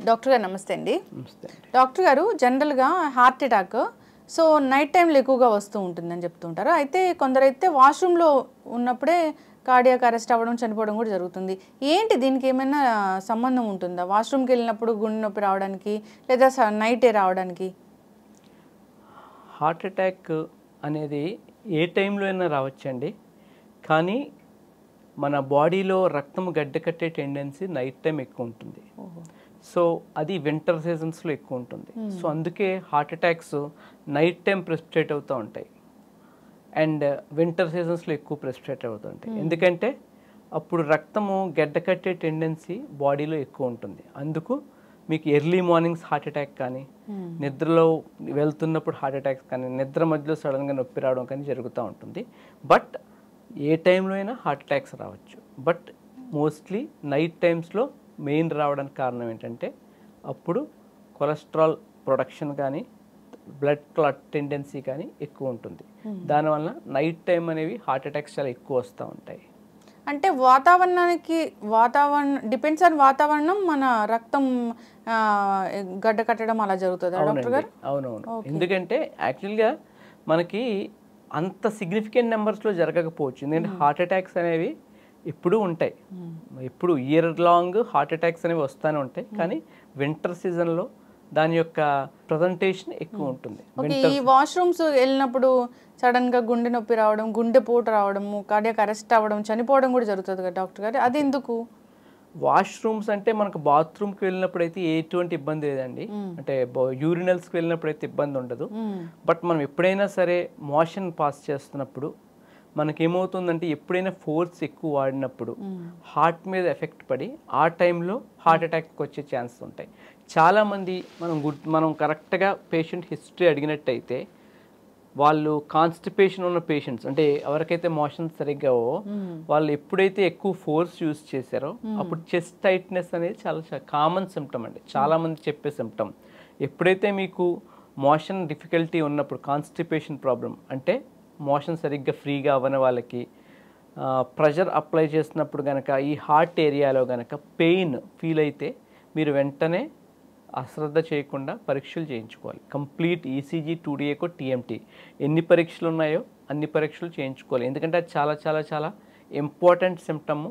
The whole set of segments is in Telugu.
డాక్టర్ గారు నమస్తే అండి. నమస్తే అండి. డాక్టర్ గారు జనరల్గా హార్ట్ అటాక్ సో నైట్ టైంలో ఎక్కువగా వస్తూ ఉంటుందని చెప్తుంటారు. అయితే కొందరైతే వాష్రూమ్లో ఉన్నప్పుడే కార్డియాక్ అరెస్ట్ అవ్వడం చనిపోవడం కూడా జరుగుతుంది. ఏంటి దీనికి ఏమైనా సంబంధం ఉంటుందా? వాష్రూమ్కి వెళ్ళినప్పుడు గుండె నొప్పి రావడానికి లేదా నైటే రావడానికి? హార్ట్ అటాక్ అనేది ఏ టైంలో అయినా రావచ్చండి. కానీ మన బాడీలో రక్తం గడ్డకట్టే టెండెన్సీ నైట్ టైం ఎక్కువ ఉంటుంది. సో అది వింటర్ సీజన్స్లో ఎక్కువ ఉంటుంది. సో అందుకే heart attacks night time precipitate అవుతూ ఉంటాయి అండ్ వింటర్ సీజన్స్లో ఎక్కువ ప్రెసిపిటేట్ అవుతూ ఉంటాయి. ఎందుకంటే అప్పుడు రక్తము గడ్డకట్టే టెండెన్సీ బాడీలో ఎక్కువ ఉంటుంది. అందుకు మీకు ఎర్లీ మార్నింగ్స్ హార్ట్ అటాక్ కానీ, నిద్రలో వెళ్తున్నప్పుడు హార్ట్ అటాక్స్ కానీ, నిద్ర మధ్యలో సడన్గా నొప్పి రావడం కానీ జరుగుతూ ఉంటుంది. బట్ ఏ టైంలో అయినా హార్ట్ అటాక్స్ రావచ్చు. బట్ మోస్ట్లీ నైట్ టైమ్స్లో మెయిన్ రావడానికి కారణం ఏంటంటే అప్పుడు కొలెస్ట్రాల్ ప్రొడక్షన్ కానీ, బ్లడ్ క్లాట్ టెండెన్సీ కానీ ఎక్కువ ఉంటుంది. దానివల్ల నైట్ టైం అనేవి హార్ట్ అటాక్స్ చాలా ఎక్కువ వస్తూ ఉంటాయి. అంటే డిపెండ్స్ ఆన్ వాతావరణం మన రక్తం గడ్డ కట్టడం అలా జరుగుతుంది డాక్టర్ గారు? అవునవును. ఎందుకంటే యాక్చువల్గా మనకి అంత సిగ్నిఫికెంట్ నెంబర్స్లో జరగకపోవచ్చు. ఎందుకంటే హార్ట్ అటాక్స్ అనేవి ఎప్పుడూ ఉంటాయి. ఎప్పుడు ఇయర్ లాంగ్ హార్ట్ అటాక్స్ అనేవి వస్తూనే ఉంటాయి. కానీ వింటర్ సీజన్లో దాని యొక్క ప్రజెంటేషన్ ఎక్కువ ఉంటుంది. ఈ వాష్రూమ్స్ వెళ్ళినప్పుడు సడన్ గా గుండె నొప్పి రావడం, గుండెపోటు రావడము, కార్డియాక్ అరెస్ట్ అవ్వడం, చనిపోవడం కూడా జరుగుతుంది కదా డాక్టర్ గారు? అది ఎందుకు? వాష్రూమ్స్ అంటే మనకు బాత్రూమ్కి వెళ్ళినప్పుడు అయితే ఎటువంటి ఇబ్బంది లేదండి. అంటే యూరినల్స్కి వెళ్ళినప్పుడు అయితే ఇబ్బంది ఉండదు. బట్ మనం ఎప్పుడైనా సరే మోషన్ పాస్ చేస్తున్నప్పుడు మనకేమవుతుందంటే ఎప్పుడైనా ఫోర్స్ ఎక్కువ వాడినప్పుడు హార్ట్ మీద ఎఫెక్ట్ పడి ఆ టైంలో హార్ట్ అటాక్కి వచ్చే ఛాన్సెస్ ఉంటాయి. చాలామంది మనం కరెక్ట్గా పేషెంట్ హిస్టరీ అడిగినట్టయితే వాళ్ళు కాన్స్టిపేషన్ ఉన్న పేషెంట్స్, అంటే ఎవరికైతే మోషన్ సరిగ్గా వాళ్ళు ఎప్పుడైతే ఎక్కువ ఫోర్స్ యూజ్ చేశారో అప్పుడు చెస్ట్ టైట్నెస్ అనేది చాలా కామన్ సిమ్టమ్ అండి. చాలామంది చెప్పే సిమ్టమ్. ఎప్పుడైతే మీకు మోషన్ డిఫికల్టీ ఉన్నప్పుడు, కాన్స్టిపేషన్ ప్రాబ్లం అంటే మోషన్ సరిగ్గా ఫ్రీగా అవ్వని వాళ్ళకి ప్రెషర్ అప్లై చేసినప్పుడు కనుక ఈ హార్ట్ ఏరియాలో కనుక పెయిన్ ఫీల్ అయితే మీరు వెంటనే అశ్రద్ధ చేయకుండా పరీక్షలు చేయించుకోవాలి. కంప్లీట్ ఈసీజీ, 2DA, టీఎంటీ ఎన్ని పరీక్షలు ఉన్నాయో అన్ని పరీక్షలు చేయించుకోవాలి. ఎందుకంటే అది చాలా చాలా చాలా ఇంపార్టెంట్ సిమ్టమ్,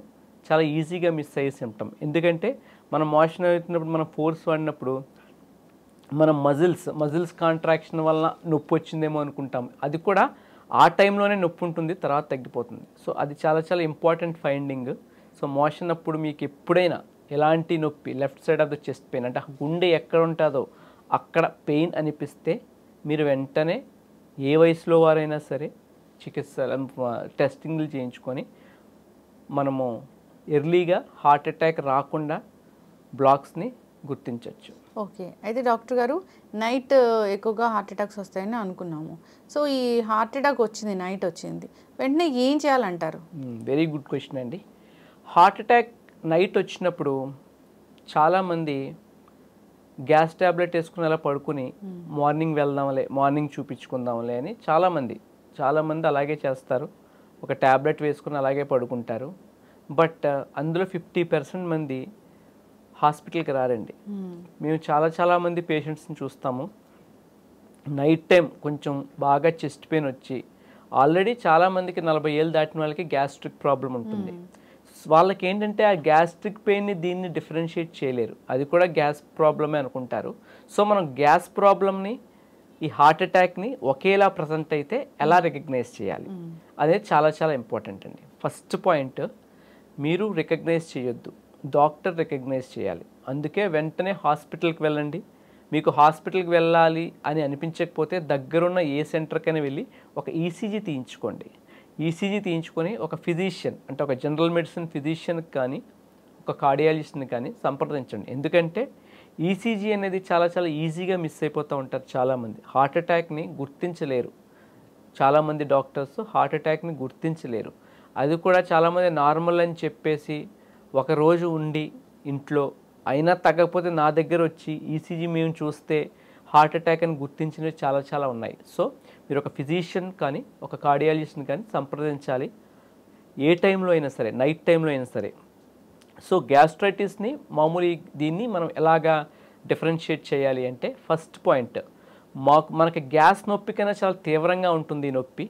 చాలా ఈజీగా మిస్ అయ్యే సిమ్టమ్. ఎందుకంటే మనం మోషన్ అవుతున్నప్పుడు మనం ఫోర్స్ వాడినప్పుడు మనం మజిల్స్ కాంట్రాక్షన్ వల్ల నొప్పి వచ్చిందేమో అనుకుంటాం. అది కూడా ఆ టైంలోనే నొప్పి ఉంటుంది, తర్వాత తగ్గిపోతుంది. సో అది చాలా చాలా ఇంపార్టెంట్ ఫైండింగ్. సో మోషన్ అప్పుడు మీకు ఎప్పుడైనా ఎలాంటి నొప్పి, left side of the chest pain అంటే గుండె ఎక్కడ ఉంటుందో అక్కడ పెయిన్ అనిపిస్తే మీరు వెంటనే ఏ వయసులో వారైనా సరే టెస్టింగ్లు చేయించుకొని మనము ఎర్లీగా హార్ట్ అటాక్ రాకుండా బ్లాక్స్ని గుర్తించవచ్చు. ఓకే. అయితే డాక్టర్ గారు నైట్ ఎక్కువగా హార్ట్ అటాక్స్ వస్తాయని అనుకున్నాము. సో ఈ హార్ట్ అటాక్ వచ్చింది, నైట్ వచ్చింది, వెంటనే ఏం చేయాలంటారు? వెరీ గుడ్ క్వశ్చన్ అండి. హార్ట్ అటాక్ నైట్ వచ్చినప్పుడు చాలామంది గ్యాస్ ట్యాబ్లెట్ వేసుకుని అలా పడుకుని మార్నింగ్ వెళ్దాంలే, మార్నింగ్ చూపించుకుందాంలే అని చాలామంది అలాగే చేస్తారు. ఒక ట్యాబ్లెట్ వేసుకుని అలాగే పడుకుంటారు. బట్ అందులో 50% మంది హాస్పిటల్కి రారండి. మేము చాలామంది పేషెంట్స్ని చూస్తాము. నైట్ టైం కొంచెం బాగా చెస్ట్ పెయిన్ వచ్చి ఆల్రెడీ చాలామందికి 40 ఏళ్ళు దాటిన వాళ్ళకి గ్యాస్ట్రిక్ ప్రాబ్లం ఉంటుంది. వాళ్ళకి ఏంటంటే ఆ గ్యాస్ట్రిక్ పెయిన్ని దీన్ని డిఫరెన్షియేట్ చేయలేరు, అది కూడా గ్యాస్ ప్రాబ్లమే అనుకుంటారు. సో మనం గ్యాస్ ప్రాబ్లమ్ని, ఈ హార్ట్ అటాక్ని ఒకేలా ప్రజెంట్ అయితే ఎలా రికగ్నైజ్ చేయాలి అనేది చాలా చాలా ఇంపార్టెంట్ అండి. ఫస్ట్ పాయింట్, మీరు రికగ్నైజ్ చేయొద్దు, డాక్టర్ రికగ్నైజ్ చేయాలి. అందుకే వెంటనే హాస్పిటల్కి వెళ్ళండి. మీకు హాస్పిటల్కి వెళ్ళాలి అని అనిపించకపోతే దగ్గరున్న ఏ సెంటర్కైనా వెళ్ళి ఒక ఈసీజీ తీయించుకోండి. ఈసీజీ తీయించుకొని ఒక ఫిజిషియన్, అంటే ఒక జనరల్ మెడిసిన్ ఫిజిషియన్కి కానీ ఒక కార్డియాలజిస్ట్ని కానీ సంప్రదించండి. ఎందుకంటే ఈసీజీ అనేది చాలా చాలా ఈజీగా మిస్ అయిపోతూ ఉంటారు చాలామంది. హార్ట్ అటాక్ని గుర్తించలేరు చాలామంది డాక్టర్స్, హార్ట్ అటాక్ని గుర్తించలేరు. అది కూడా చాలామంది నార్మల్ అని చెప్పేసి ఒకరోజు ఉండి ఇంట్లో అయినా తగ్గకపోతే నా దగ్గర వచ్చి ఈసీజీ మేము చూస్తే హార్ట్ అటాక్ అని గుర్తించినవి చాలా చాలా ఉన్నాయి. సో మీరు ఒక ఫిజిషియన్ కానీ ఒక కార్డియాలజిస్ట్ని కానీ సంప్రదించాలి. ఏ టైంలో అయినా సరే, నైట్ టైంలో అయినా సరే. సో గ్యాస్ట్రైటిస్ని మామూలు దీన్ని మనం ఎలాగా డిఫరెన్షియేట్ చేయాలి అంటే ఫస్ట్ పాయింట్ మనకి గ్యాస్ నొప్పి కన్నా చాలా తీవ్రంగా ఉంటుంది ఈ నొప్పి,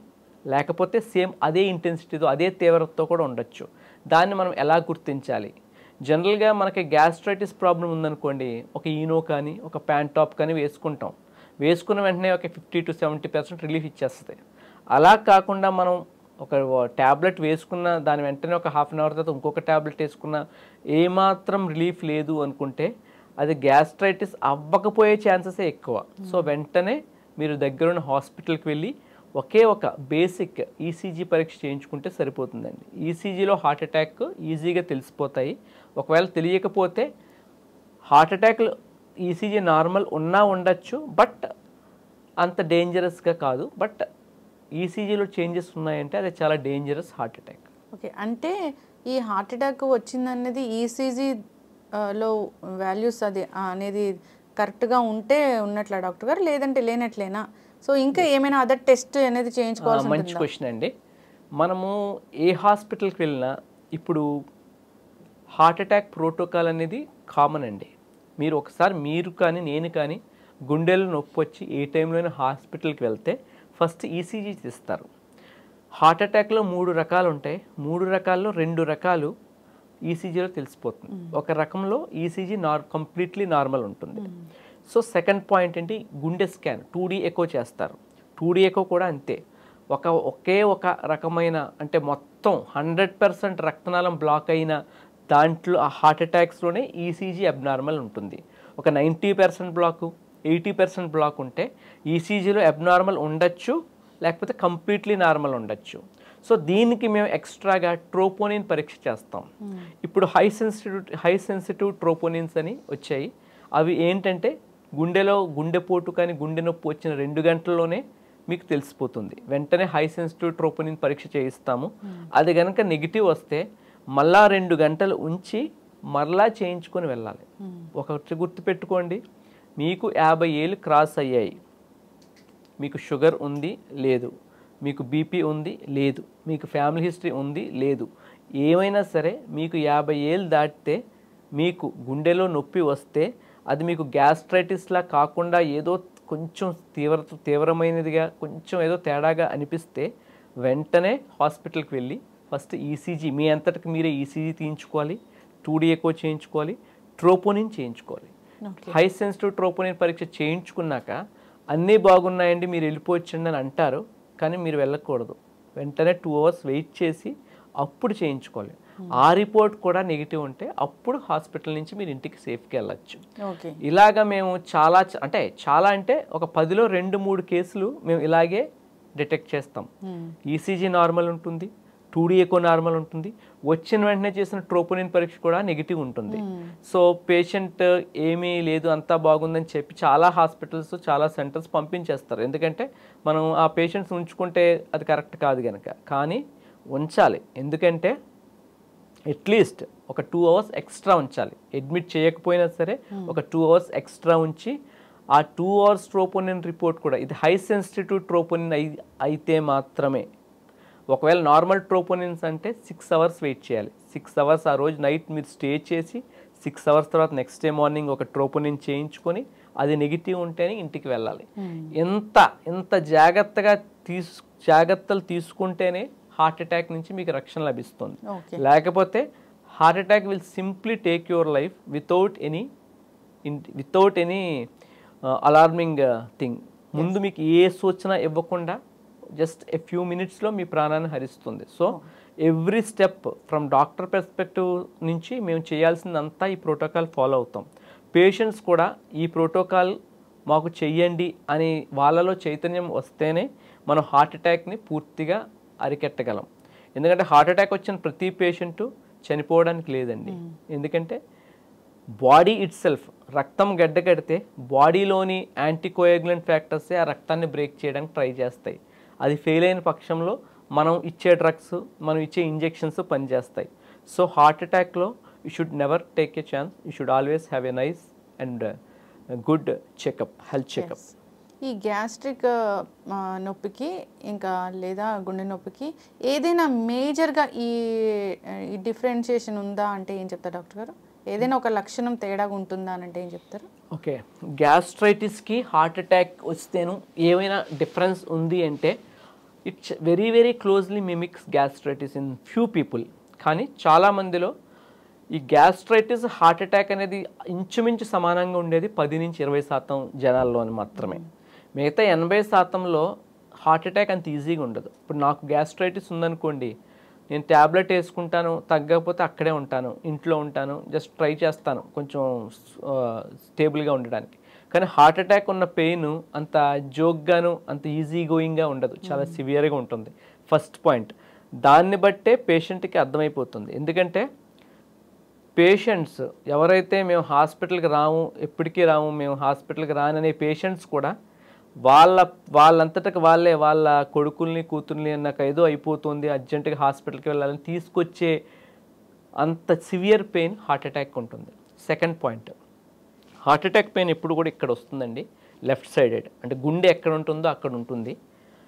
లేకపోతే సేమ్ అదే ఇంటెన్సిటీతో అదే తీవ్రతతో కూడా ఉండొచ్చు. దాన్ని మనం ఎలా గుర్తించాలి? జనరల్గా మనకి గ్యాస్ట్రైటిస్ ప్రాబ్లం ఉందనుకోండి, ఒక ఈనో కానీ ఒక ప్యాంటాప్ కానీ వేసుకుంటాం. వేసుకున్న వెంటనే ఒక 50 to 70% రిలీఫ్ ఇచ్చేస్తుంది. అలా కాకుండా మనం ఒక ట్యాబ్లెట్ వేసుకున్న దాని వెంటనే ఒక హాఫ్ అన్ అవర్ తర్వాత ఇంకొక ట్యాబ్లెట్ వేసుకున్న ఏమాత్రం రిలీఫ్ లేదు అనుకుంటే అది గ్యాస్ట్రైటిస్ అవ్వకపోయే ఛాన్సెసే ఎక్కువ. సో వెంటనే మీరు దగ్గరున్న హాస్పిటల్కి వెళ్ళి ఒకే ఒక బేసిక్ ఈసీజీ పరీక్ష చేయించుకుంటే సరిపోతుందండి. ఈసీజీలో హార్ట్ అటాక్ ఈజీగా తెలిసిపోతాయి. ఒకవేళ తెలియకపోతే హార్ట్ అటాక్లు ఈసీజీ నార్మల్ ఉన్నా ఉండొచ్చు, బట్ అంత డేంజరస్గా కాదు. బట్ ఈసీజీలో చేంజెస్ ఉన్నాయంటే అది చాలా డేంజరస్ హార్ట్ అటాక్. ఓకే, అంటే ఈ హార్ట్ అటాక్ వచ్చిందనేది ఈసీజీ లో వాల్యూస్ అది అనేది కరెక్ట్గా ఉంటే ఉన్నట్లా డాక్టర్ గారు, లేదంటే లేనట్లేనా? సో ఇంకా ఏమైనా అదర్ టెస్ట్ అనేది చేయించుకోవాల్సి ఉంటుందా? మంచి క్వశ్చన్ అండి. మనము ఏ హాస్పిటల్కి వెళ్ళినా ఇప్పుడు హార్ట్ అటాక్ ప్రోటోకాల్ అనేది కామన్ అండి. మీరు కానీ నేను కానీ గుండెలో నొప్పి వచ్చి ఏ టైంలోనే హాస్పిటల్కి వెళ్తే ఫస్ట్ ఈసీజీ తీస్తారు. హార్ట్ అటాక్లో 3 రకాలు ఉంటాయి. 3 రకాల్లో 2 రకాలు ఈసీజీలో తెలిసిపోతుంది. ఒక రకంలో ఈసీజీ కంప్లీట్లీ నార్మల్ ఉంటుంది. సో సెకండ్ పాయింట్ ఏంటి, గుండె స్కాన్ 2D ఎకో చేస్తారు. 2D ఎకో కూడా అంతే, ఒకే ఒక రకమైన అంటే మొత్తం 100% రక్తనాళం బ్లాక్ అయిన దాంట్లో ఆ హార్ట్ అటాక్స్లోనే ఈసీజీ అబ్నార్మల్ ఉంటుంది. ఒక 90% బ్లాకు 80% బ్లాక్ ఉంటే ఈసీజీలో అబ్నార్మల్ ఉండొచ్చు, లేకపోతే కంప్లీట్లీ నార్మల్ ఉండొచ్చు. సో దీనికి మేము ఎక్స్ట్రాగా ట్రోపోనిన్ పరీక్ష చేస్తాం. ఇప్పుడు హై సెన్సిటివ్ ట్రోపోనిన్స్ అని వచ్చాయి. అవి ఏంటంటే గుండెపోటు కానీ గుండె నొప్పి వచ్చిన 2 గంటల్లోనే మీకు తెలిసిపోతుంది. వెంటనే హై సెన్సిటివ్ ట్రోపోనిన్ పరీక్ష చేయిస్తాము. అది కనుక నెగిటివ్ వస్తే మళ్ళా 2 గంటలు ఉంచి మరలా చేయించుకొని వెళ్ళాలి. ఒకటి గుర్తుపెట్టుకోండి, మీకు 50 ఏళ్ళు క్రాస్ అయ్యాయి, మీకు షుగర్ ఉంది లేదు, మీకు బీపీ ఉంది లేదు, మీకు ఫ్యామిలీ హిస్టరీ ఉంది లేదు, ఏమైనా సరే మీకు 50 ఏళ్ళు దాటితే మీకు గుండెలో నొప్పి వస్తే అది మీకు గ్యాస్ట్రైటిస్లా కాకుండా ఏదో కొంచెం తీవ్రమైనదిగా కొంచెం ఏదో తేడాగా అనిపిస్తే వెంటనే హాస్పిటల్కి వెళ్ళి ఫస్ట్ ఈసీజీ మీ అంతటికి మీరే ఈసీజీ తీయించుకోవాలి, 2D ఎకో చేయించుకోవాలి, ట్రోపోనిన్ చేయించుకోవాలి. హై సెన్సిటివ్ ట్రోపోనిన్ పరీక్ష చేయించుకున్నాక అన్నీ బాగున్నాయండి మీరు వెళ్ళిపోవచ్చండి అని అంటారు, కానీ మీరు వెళ్ళకూడదు. వెంటనే 2 hours వెయిట్ చేసి అప్పుడు చేయించుకోవాలి. ఆ రిపోర్ట్ కూడా నెగిటివ్ ఉంటే అప్పుడు హాస్పిటల్ నుంచి మీరు ఇంటికి సేఫ్గా వెళ్ళచ్చు. ఇలాగా మేము చాలా అంటే ఒక 10లో 2-3 కేసులు మేము ఇలాగే డిటెక్ట్ చేస్తాం. ఈసీజీ నార్మల్ ఉంటుంది, 2D ఎకో నార్మల్ ఉంటుంది, వచ్చిన వెంటనే చేసిన ట్రోపోనిన్ పరీక్ష కూడా నెగిటివ్ ఉంటుంది. సో పేషెంట్ ఏమీ లేదు అంతా బాగుందని చెప్పి చాలా హాస్పిటల్స్ చాలా సెంటర్స్ పంపించేస్తారు. ఎందుకంటే మనం ఆ పేషెంట్స్ ఉంచుకుంటే అది కరెక్ట్ కాదు కనుక. కానీ ఉంచాలి, ఎందుకంటే అట్లీస్ట్ ఒక 2 hours ఎక్స్ట్రా ఉంచాలి. అడ్మిట్ చేయకపోయినా సరే ఒక 2 hours ఎక్స్ట్రా ఉంచి ఆ 2 hours ట్రోపోనిన్ రిపోర్ట్ కూడా ఇది హై సెన్సిటివ్ ట్రోపోనిన్ అయితే మాత్రమే. ఒకవేళ నార్మల్ ట్రోపోనిన్స్ అంటే 6 hours వెయిట్ చేయాలి. 6 hours ఆ రోజు నైట్ మీరు స్టే చేసి 6 hours తర్వాత నెక్స్ట్ డే మార్నింగ్ ఒక ట్రోపోనిన్ చేయించుకొని అది నెగిటివ్ ఉంటేనే ఇంటికి వెళ్ళాలి. ఎంత జాగ్రత్తలు తీసుకుంటేనే హార్ట్ అటాక్ నుంచి మీకు రక్షణ లభిస్తుంది. లేకపోతే heart attack will simply take your life without any alarming thing. ముందు మీకు ఏ సూచన ఇవ్వకుండా జస్ట్ ఎ ఫ్యూ మినిట్స్లో మీ ప్రాణాన్ని హరిస్తుంది. So every step from doctor perspective నుంచి మేము చేయాల్సిందంతా ఈ ప్రోటోకాల్ ఫాలో అవుతాం. పేషెంట్స్ కూడా ఈ ప్రోటోకాల్ మాకు చెయ్యండి అని వాళ్ళలో చైతన్యం వస్తేనే మనం హార్ట్ అటాక్ని పూర్తిగా అరికెట్టగలం. ఎందుకంటే హార్ట్ అటాక్ వచ్చిన ప్రతి పేషెంటు చనిపోవడానికి లేదండి. ఎందుకంటే బాడీ ఇట్ సెల్ఫ్ రక్తం గడ్డకడితే బాడీలోని యాంటీకోయాగులెంట్ ఫ్యాక్టర్సే ఆ రక్తాన్ని బ్రేక్ చేయడానికి ట్రై చేస్తాయి. అది ఫెయిల్ అయిన పక్షంలో మనం ఇచ్చే డ్రగ్స్ మనం ఇచ్చే ఇంజెక్షన్స్ పనిచేస్తాయి. సో హార్ట్ అటాక్లో you should never take a chance. You should always have a nice and good checkup, health checkup. ఈ గ్యాస్ట్రిక్ నొప్పికి ఇంకా లేదా గుండె నొప్పికి ఏదైనా మేజర్గా ఈ డిఫరెన్షియేషన్ ఉందా అంటే ఏం చెప్తారు డాక్టర్ గారు? ఏదైనా ఒక లక్షణం తేడాగా ఉంటుందా అని అంటే ఏం చెప్తారు? ఓకే, గ్యాస్ట్రైటిస్కి హార్ట్ అటాక్ వస్తేను ఏమైనా డిఫరెన్స్ ఉంది అంటే it's very very closely mimics gastritis in few people. కానీ చాలామందిలో ఈ గ్యాస్ట్రైటిస్ హార్ట్ అటాక్ అనేది ఇంచుమించు సమానంగా ఉండేది 10-20% జనాల్లో మాత్రమే. మిగతా 80%లో హార్ట్ అటాక్ అంత ఈజీగా ఉండదు. ఇప్పుడు నాకు గ్యాస్ట్రైటిస్ ఉందనుకోండి, నేను ట్యాబ్లెట్ వేసుకుంటాను, తగ్గకపోతే అక్కడే ఉంటాను, ఇంట్లో ఉంటాను, జస్ట్ ట్రై చేస్తాను కొంచెం స్టేబుల్గా ఉండడానికి. కానీ హార్ట్ అటాక్ ఉన్న పెయిన్ అంత జోక్గాను అంత ఈజీ గోయింగ్గా ఉండదు, చాలా సివియర్గా ఉంటుంది. First point. దాన్ని బట్టే పేషెంట్కి అర్థమైపోతుంది. ఎందుకంటే పేషెంట్స్ ఎవరైతే మేము హాస్పిటల్కి రాము, ఎప్పటికీ రాము, మేము హాస్పిటల్కి రాననే పేషెంట్స్ కూడా వాళ్ళంతటకి వాళ్ళే వాళ్ళ కొడుకుల్ని కూతుర్ని నాకు ఏదో అయిపోతుంది అర్జెంటుగా హాస్పిటల్కి వెళ్ళాలని తీసుకొచ్చే అంత సివియర్ పెయిన్ హార్ట్ అటాక్ ఉంటుంది. Second point, heart attack pain ఎప్పుడు కూడా ఇక్కడ వస్తుందండి, లెఫ్ట్ సైడెడ్, అంటే గుండె ఎక్కడ ఉంటుందో అక్కడ ఉంటుంది.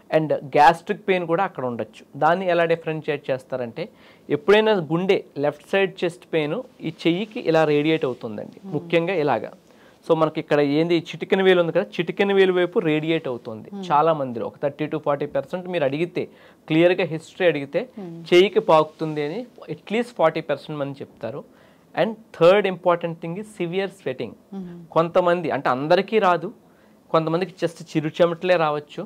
అండ్ గ్యాస్ట్రిక్ పెయిన్ కూడా అక్కడ ఉండొచ్చు. దాన్ని ఎలా డిఫరెన్షియేట్ చేస్తారంటే, ఎప్పుడైనా గుండె లెఫ్ట్ సైడ్ చెస్ట్ పెయిన్ ఈ చెయ్యికి ఇలా రేడియేట్ అవుతుందండి, ముఖ్యంగా ఇలాగా. సో మనకి ఇక్కడ ఏంది చిటికెన వేలు ఉంది కదా, చిటికెన వేలు వైపు రేడియేట్ అవుతుంది చాలా మందిలో. ఒక 30-40% మీరు అడిగితే, క్లియర్గా హిస్టరీ అడిగితే చెయ్యికి పాకుతుంది అని అట్లీస్ట్ 40% మంది చెప్తారు. And third important thing is severe sweating. కొంతమంది, అంటే అందరికీ రాదు, కొంతమందికి జస్ట్ చిరు చెమటలే రావచ్చు,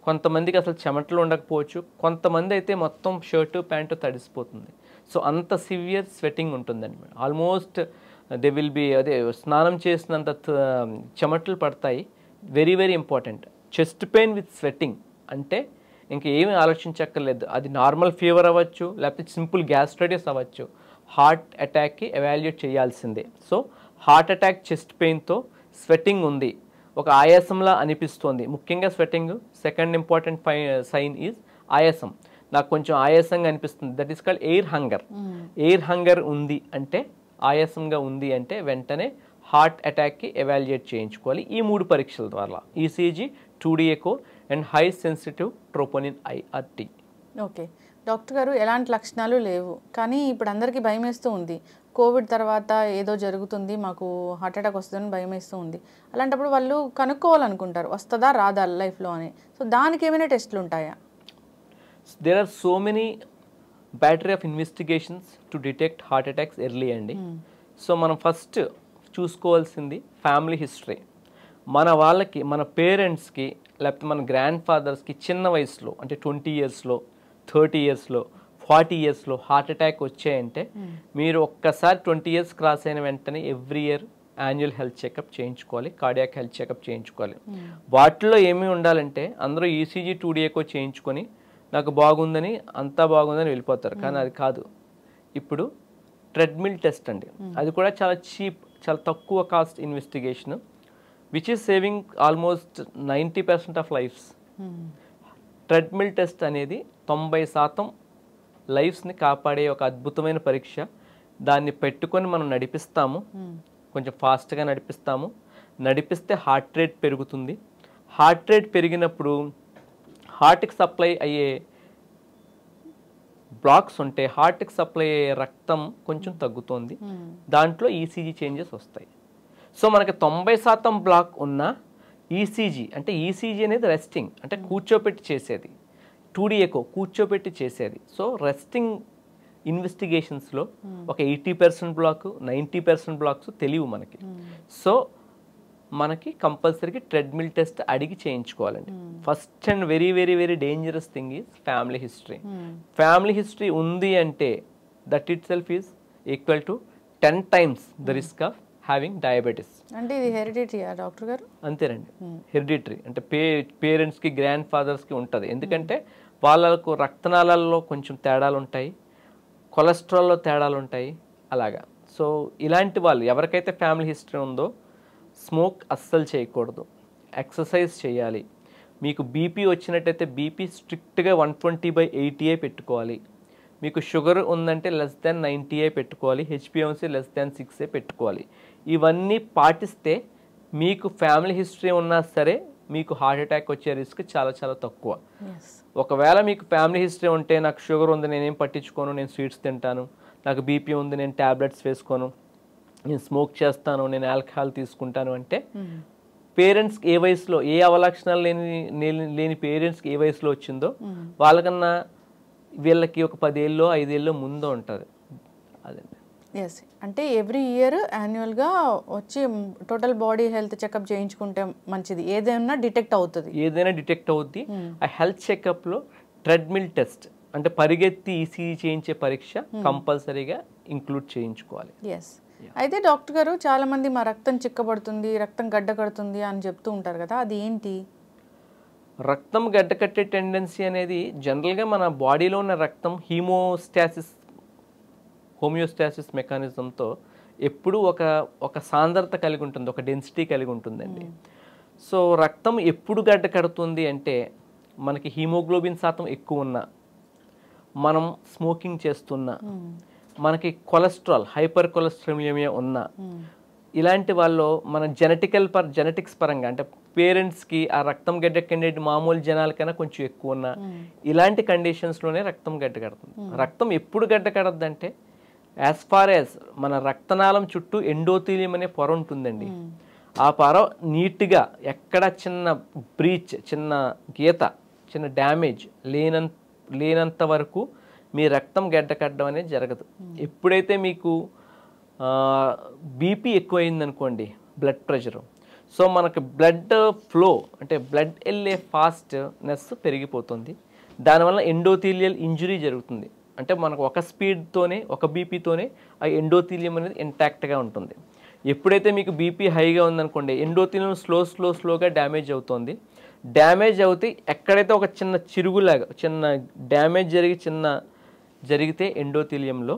కొంతమందికి అసలు చెమటలు ఉండకపోవచ్చు, కొంతమంది అయితే మొత్తం షర్టు ప్యాంటు తడిసిపోతుంది. సో అంత సివియర్ స్వెటింగ్ ఉంటుందండి. ఆల్మోస్ట్ దే విల్ బి అదే స్నానం చేసినంత చెమటలు పడతాయి. Very very important. Chest pain with sweating అంటే ఇంకేమీ ఆలోచించక్కర్లేదు, అది నార్మల్ ఫీవర్ అవ్వచ్చు, లేకపోతే సింపుల్ గ్యాస్ట్రైటిస్ అవ్వచ్చు, హార్ట్ అటాక్కి ఎవాల్యుయేట్ చేయాల్సిందే. సో హార్ట్ అటాక్ చెస్ట్ పెయిన్తో స్వెట్టింగ్ ఉంది, ఒక ఆయాసంలా అనిపిస్తుంది, ముఖ్యంగా sweating. Second important sign is ఆయాసం. నాకు కొంచెం ఆయాసంగా అనిపిస్తుంది, that is called air hunger. Air hunger ఉంది అంటే, ఆయాసంగా ఉంది అంటే వెంటనే హార్ట్ అటాక్కి ఎవాల్యుయేట్ చేయించుకోవాలి ఈ 3 పరీక్షల ద్వారా: ECG, 2D echo and high sensitive troponin IRT. Okay doctor గారు, ఎలాంటి లక్షణాలు లేవు కానీ ఇప్పుడు అందరికీ భయం వేస్తూ ఉంది, కోవిడ్ తర్వాత ఏదో జరుగుతుంది, మాకు హార్ట్ అటాక్ వస్తుందని భయం వేస్తూ ఉంది. అలాంటప్పుడు వాళ్ళు కనుక్కోవాలనుకుంటారు, వస్తుందా రాదా లైఫ్లో అని. సో దానికి ఏమైనా టెస్ట్లు ఉంటాయా? There are so many battery of investigations to detect heart attacks early అండి. సో మనం ఫస్ట్ చూసుకోవాల్సింది ఫ్యామిలీ హిస్టరీ. మన వాళ్ళకి, మన పేరెంట్స్కి, లేకపోతే మన గ్రాండ్ ఫాదర్స్కి చిన్న వయసులో, అంటే 20 ఇయర్స్లో, 30 ఇయర్స్లో, 40 ఇయర్స్లో హార్ట్ అటాక్ వచ్చాయంటే మీరు ఒక్కసారి 20 ఇయర్స్ క్రాస్ అయిన వెంటనే every year annual health checkup చేయించుకోవాలి, కార్డియాక్ హెల్త్ చెకప్ చేయించుకోవాలి. వాటిలో ఏమి ఉండాలంటే అందరూ ఈసీజీ, 2D ఎకో చేయించుకొని నాకు బాగుందని, అంతా బాగుందని వెళ్ళిపోతారు. కానీ అది కాదు. ఇప్పుడు ట్రెడ్మిల్ టెస్ట్ అండి, అది కూడా చాలా చీప్, చాలా తక్కువ cost investigation, which is saving almost 90% of lives. Treadmill test అనేది 90% లైఫ్స్ని కాపాడే ఒక అద్భుతమైన పరీక్ష. దాన్ని పెట్టుకొని మనం నడిపిస్తాము, కొంచెం ఫాస్ట్గా నడిపిస్తాము. నడిపిస్తే హార్ట్ రేట్ పెరుగుతుంది. హార్ట్ రేట్ పెరిగినప్పుడు హార్ట్కి సప్లై అయ్యే బ్లాక్స్ ఉంటే హార్ట్కి సప్లై అయ్యే రక్తం కొంచెం తగ్గుతుంది, దాంట్లో ఈసీజీ చేంజెస్ వస్తాయి. సో మనకి 90% బ్లాక్ ఉన్న ఈసీజీ, అంటే ఈసీజీ అనేది రెస్టింగ్, అంటే కూర్చోపెట్టి చేసేది. 2D ఎకో కూర్చోపెట్టి చేసేది. సో రెస్టింగ్ ఇన్వెస్టిగేషన్స్లో ఒక 80% బ్లాక్, 90% బ్లాక్స్ తెలియవు మనకి. సో మనకి కంపల్సరీగా ట్రెడ్మిల్ టెస్ట్ అడిగి చేయించుకోవాలండి. First and very very very dangerous thing is family history. Family history ఉంది అంటే that itself is equal to 10 times the risk of having diabetes. అంటే ఇది హెరిడిటరీయా డాక్టర్ గారు? అంతేనండి, హెరిడిటరీ. అంటే పేరెంట్స్కి, గ్రాండ్ ఫాదర్స్కి ఉంటుంది. ఎందుకంటే వాళ్ళకు రక్తనాళాల్లో కొంచెం తేడాలు ఉంటాయి, కొలెస్ట్రాల్లో తేడాలు ఉంటాయి, అలాగా. సో ఇలాంటి వాళ్ళు ఎవరికైతే ఫ్యామిలీ హిస్టరీ ఉందో స్మోక్ అస్సలు చేయకూడదు, ఎక్సర్సైజ్ చేయాలి. మీకు బీపీ వచ్చినట్టయితే బీపీ స్ట్రిక్ట్గా 120/80 పెట్టుకోవాలి. మీకు షుగర్ ఉందంటే <90 పెట్టుకోవాలి, హెచ్బిఎంసీ <6 పెట్టుకోవాలి. ఇవన్నీ పాటిస్తే మీకు ఫ్యామిలీ హిస్టరీ ఉన్నా సరే మీకు హార్ట్ అటాక్ వచ్చే రిస్క్ చాలా చాలా తక్కువ. ఎస్. ఒకవేళ మీకు ఫ్యామిలీ హిస్టరీ ఉంటే నాకు షుగర్ ఉంది నేనేం పట్టించుకోను, నేను స్వీట్స్ తింటాను, నాకు బీపీ ఉంది నేను ట్యాబ్లెట్స్ వేసుకోను, నేను స్మోక్ చేస్తాను, నేను ఆల్కహాల్ తీసుకుంటాను అంటే పేరెంట్స్కి ఏ వయసులో ఏ అవలక్షణాలు లేని పేరెంట్స్కి ఏ వయసులో వచ్చిందో వాళ్ళకన్నా వీళ్ళకి ఒక 10 ఏళ్ళలో 5 ఏళ్ళలో ముందు ఉంటుంది. అదండి. ఎస్, అంటే ఎవ్రీ ఇయర్ యాన్యువల్గా వచ్చి టోటల్ బాడీ హెల్త్ చెకప్ చేయించుకుంటే మంచిది, ఏదైనా డిటెక్ట్ అవుతుంది. ఏదైనా డిటెక్ట్ అవుద్ది. ఆ హెల్త్ చెకప్లో ట్రెడ్మిల్ టెస్ట్ అంటే పరిగెత్తి ఈసీజీ చేయించే పరీక్ష కంపల్సరీగా ఇంక్లూడ్ చేయించుకోవాలి. ఎస్. అయితే డాక్టర్ గారు చాలా మంది మా రక్తం చిక్కబడుతుంది, రక్తం గడ్డ కడుతుంది అని చెప్తూ ఉంటారు కదా, అది ఏంటి? రక్తం గడ్డ కట్టే టెండెన్సీ అనేది జనరల్గా మన బాడీలో ఉన్న రక్తం హోమియోస్టాసిస్ మెకానిజంతో ఎప్పుడూ ఒక సాంద్రత కలిగి ఉంటుంది, ఒక డెన్సిటీ కలిగి ఉంటుందండి. సో రక్తం ఎప్పుడు గడ్డ కడుతుంది అంటే మనకి హీమోగ్లోబిన్ శాతం ఎక్కువ ఉన్నా, మనం స్మోకింగ్ చేస్తున్నా, మనకి కొలెస్ట్రాల్ హైపర్ కొలెస్ట్రామియా ఉన్నా, ఇలాంటి వాళ్ళు మన జెనెటిక్స్ పరంగా అంటే పేరెంట్స్కి ఆ రక్తం గడ్డ కంటే మామూలు జనాలకైనా కొంచెం ఎక్కువ ఉన్నా, ఇలాంటి కండిషన్స్లోనే రక్తం గడ్డ కడుతుంది. రక్తం ఎప్పుడు గడ్డ కడద్దంటే యాజ్ ఫార్ యాజ్ మన రక్తనాళం చుట్టూ ఎండోథీలియం అనే పొర ఉంటుందండి. ఆ పొర నీట్గా ఎక్కడ చిన్న బ్రీచ్, చిన్న గీత, చిన్న డ్యామేజ్ లేనంత వరకు మీ రక్తం గడ్డ కట్టడం అనేది జరగదు. ఎప్పుడైతే మీకు బీపీ ఎక్కువైందనుకోండి, బ్లడ్ ప్రెషరు, సో మనకు బ్లడ్ ఫ్లో అంటే బ్లడ్ వెళ్ళే ఫాస్ట్నెస్ పెరిగిపోతుంది. దానివల్ల ఎండోథీలియల్ ఇంజురీ జరుగుతుంది. అంటే మనకు ఒక స్పీడ్తోనే ఒక బీపీతోనే ఆ ఎండోథీలియం అనేది ఇంటాక్ట్గా ఉంటుంది. ఎప్పుడైతే మీకు బీపీ హైగా ఉందనుకోండి, ఎండోథీలియం స్లోగా డ్యామేజ్ అవుతుంది. డ్యామేజ్ అవుతే ఎక్కడైతే ఒక చిన్న చిరుగులాగా చిన్న డ్యామేజ్ జరిగితే ఎండోథీలియంలో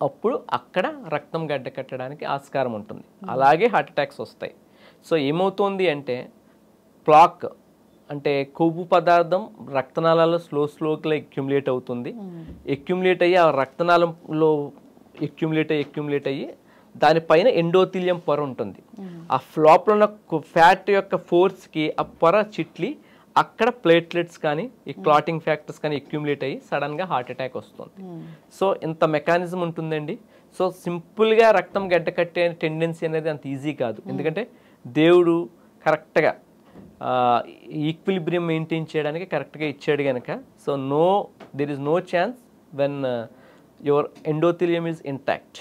అప్పుడు అక్కడ రక్తం గడ్డ కట్టడానికి ఆస్కారం ఉంటుంది. అలాగే హార్ట్ అటాక్స్ వస్తాయి. సో ఏమవుతుంది అంటే ప్లాక్ అంటే కొవ్వు పదార్థం రక్తనాళాల్లో స్లోగా ఎక్యుములేట్ అవుతుంది. ఎక్యుములేట్ అయ్యి ఆ రక్తనాళంలో ఎక్యుములేట్ అయ్యి దానిపైన ఎండోథీలియం పొర ఉంటుంది. ఆ ఫ్లాప్లో ఉన్న ఫ్యాట్ యొక్క ఫోర్స్కి ఆ పొర చిట్లి అక్కడ ప్లేట్లెట్స్ కానీ ఈ క్లాటింగ్ ఫ్యాక్టర్స్ కానీ ఎక్యుములేట్ అయ్యి సడన్గా హార్ట్ అటాక్ వస్తుంది. సో ఇంత మెకానిజం ఉంటుందండి. సో సింపుల్గా రక్తం గడ్డ కట్టే టెండెన్సీ అనేది అంత ఈజీ కాదు. ఎందుకంటే దేవుడు కరెక్ట్గా ఈక్విలిబ్రియం మెయింటైన్ చేయడానికి కరెక్ట్గా ఇచ్చాడు కనుక. So there is no chance when your endothelium is intact.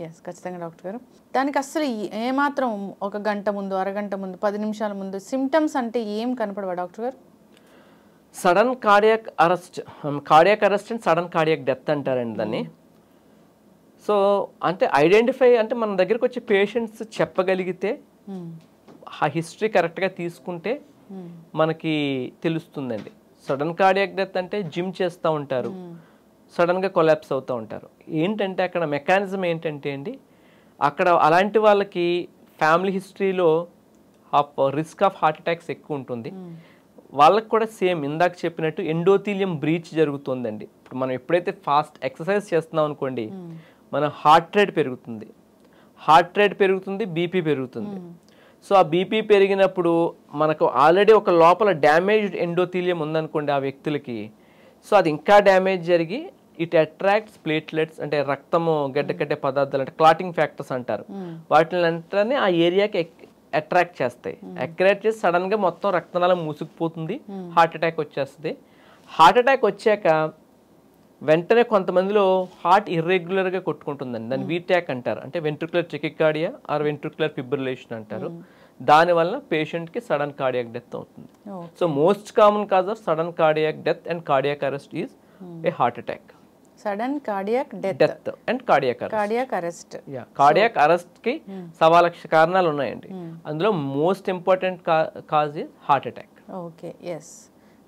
Yes, ఖచ్చితంగా డాక్టర్ గారు. దానికి అస్సలు ఏమాత్రం ఒక గంట ముందు, అరగంట ముందు, 10 నిమిషాల ముందు సిమ్టమ్స్ అంటే ఏం కనపడవా డాక్టర్ గారు? Sudden cardiac arrest and sudden cardiac death అంటారండి దాన్ని. సో అంటే ఐడెంటిఫై అంటే మన దగ్గరకు వచ్చే పేషెంట్స్ చెప్పగలిగితే ఆ హిస్టరీ కరెక్ట్గా తీసుకుంటే మనకి తెలుస్తుందండి. సడన్ కార్డియాక్ డెత్ అంటే జిమ్ చేస్తూ ఉంటారు, సడన్గా కొలాప్స్ అవుతూ ఉంటారు. ఏంటంటే అక్కడ మెకానిజం ఏంటంటే అండి, అక్కడ అలాంటి వాళ్ళకి ఫ్యామిలీ హిస్టరీలో రిస్క్ ఆఫ్ హార్ట్ అటాక్స్ ఎక్కువ ఉంటుంది. వాళ్ళకి కూడా సేమ్ ఇందాక చెప్పినట్టు ఎండోథీలియం బ్రీచ్ జరుగుతుందండి. ఇప్పుడు మనం ఎప్పుడైతే ఫాస్ట్ ఎక్సర్సైజ్ చేస్తున్నాం అనుకోండి, మన హార్ట్ రేట్ పెరుగుతుంది, బీపీ పెరుగుతుంది. సో ఆ బీపీ పెరిగినప్పుడు మనకు ఆల్రెడీ ఒక లోపల డ్యామేజ్డ్ ఎండోథీలియం ఉందనుకోండి ఆ వ్యక్తులకి, సో అది ఇంకా డ్యామేజ్ జరిగి ఇట్ అట్రాక్ట్స్ ప్లేట్లెట్స్ అంటే రక్తము గడ్డ కట్టే పదార్థాలు అంటే క్లాటింగ్ ఫ్యాక్టర్స్ అంటారు. వాటిని వెంటనే ఆ ఏరియాకి అట్రాక్ట్ చేస్తాయి. అట్రాక్ట్ చేసి సడన్గా మొత్తం రక్తనాళం మూసుకుపోతుంది, హార్ట్ అటాక్ వచ్చేస్తుంది. హార్ట్ అటాక్ వచ్చాక వెంటనే కొంతమందిలో హార్ట్ ఇర్రెగ్యులర్గా కొట్టుకుంటుందండి. దాన్ని వీటాక్ అంటారు, అంటే ventricular tachycardia or ventricular fibrillation అంటారు. దానివల్ల పేషెంట్కి సడన్ కార్డియాక్ డెత్ అవుతుంది. So most common cause of sudden cardiac death and cardiac arrest is a heart attack. Sudden cardiac death and cardiac arrest. Cardiac arrest కి 1.25 లక్ష కారణాలు ఉన్నాయండి. అందులో most important cause is heart attack. Okay, yes,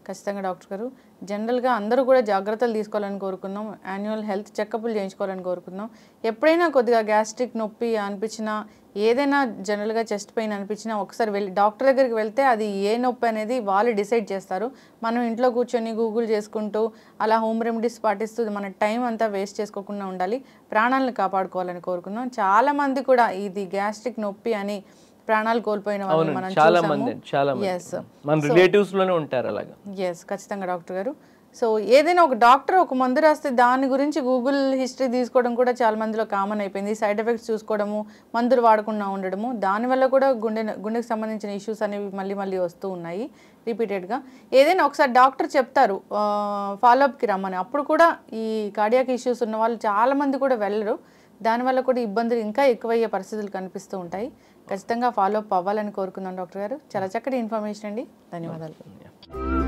ఖచ్చితంగా డాక్టర్ గారు. జనరల్గా అందరూ కూడా జాగ్రత్తలు తీసుకోవాలని కోరుకుందాం, యాన్యువల్ హెల్త్ చెకప్లు చేయించుకోవాలని కోరుకుందాం. ఎప్పుడైనా కొద్దిగా గ్యాస్ట్రిక్ నొప్పి అనిపించినా, ఏదైనా జనరల్గా చెస్ట్ పెయిన్ అనిపించినా ఒకసారి వెళ్ళి డాక్టర్ దగ్గరికి వెళ్తే అది ఏ నొప్పి అనేది వాళ్ళు డిసైడ్ చేస్తారు. మనం ఇంట్లో కూర్చొని గూగుల్ చేసుకుంటూ అలా హోమ్ రెమెడీస్ పాటిస్తూ మన టైం అంతా వేస్ట్ చేసుకోకుండా ఉండాలి, ప్రాణాలను కాపాడుకోవాలని కోరుకుందాం. చాలామంది కూడా ఇది గ్యాస్ట్రిక్ నొప్పి అని ప్రాణాలు కోల్పోయిన వాళ్ళని మనం చాలా చూసాము. మంది చాలా Yes. మంది మన రిలేటివ్స్ లోనే ఉంటారు అలాగా. ఎస్, ఖచ్చితంగా డాక్టర్ గారు. సో ఏదైనా ఒక డాక్టర్ ఒక మందు రాస్తే దాని గురించి గూగుల్ హిస్టరీ తీసుకోవడం కూడా చాలా మందిలో కామన్ అయిపోయింది. సైడ్ ఎఫెక్ట్స్ చూసుకోవడము, మందులు వాడకుండా ఉండడము, దానివల్ల కూడా గుండెకి సంబంధించిన ఇష్యూస్ అనేవి మళ్ళీ మళ్ళీ వస్తూ ఉన్నాయి రిపీటెడ్గా. ఏదైనా ఒకసారి డాక్టర్ చెప్తారు ఫాలోఅప్కి రమ్మని, అప్పుడు కూడా ఈ కార్డియాక్ ఇష్యూస్ ఉన్న వాళ్ళు చాలామంది కూడా వెళ్ళరు. దానివల్ల కూడా ఇబ్బందులు ఇంకా ఎక్కువయ్యే పరిస్థితులు కనిపిస్తూ ఉంటాయి. ఖచ్చితంగా ఫాలోఅప్ అవ్వాలని కోరుకుందాం డాక్టర్ గారు. చాలా చక్కటి ఇన్ఫర్మేషన్ అండి, ధన్యవాదాలు.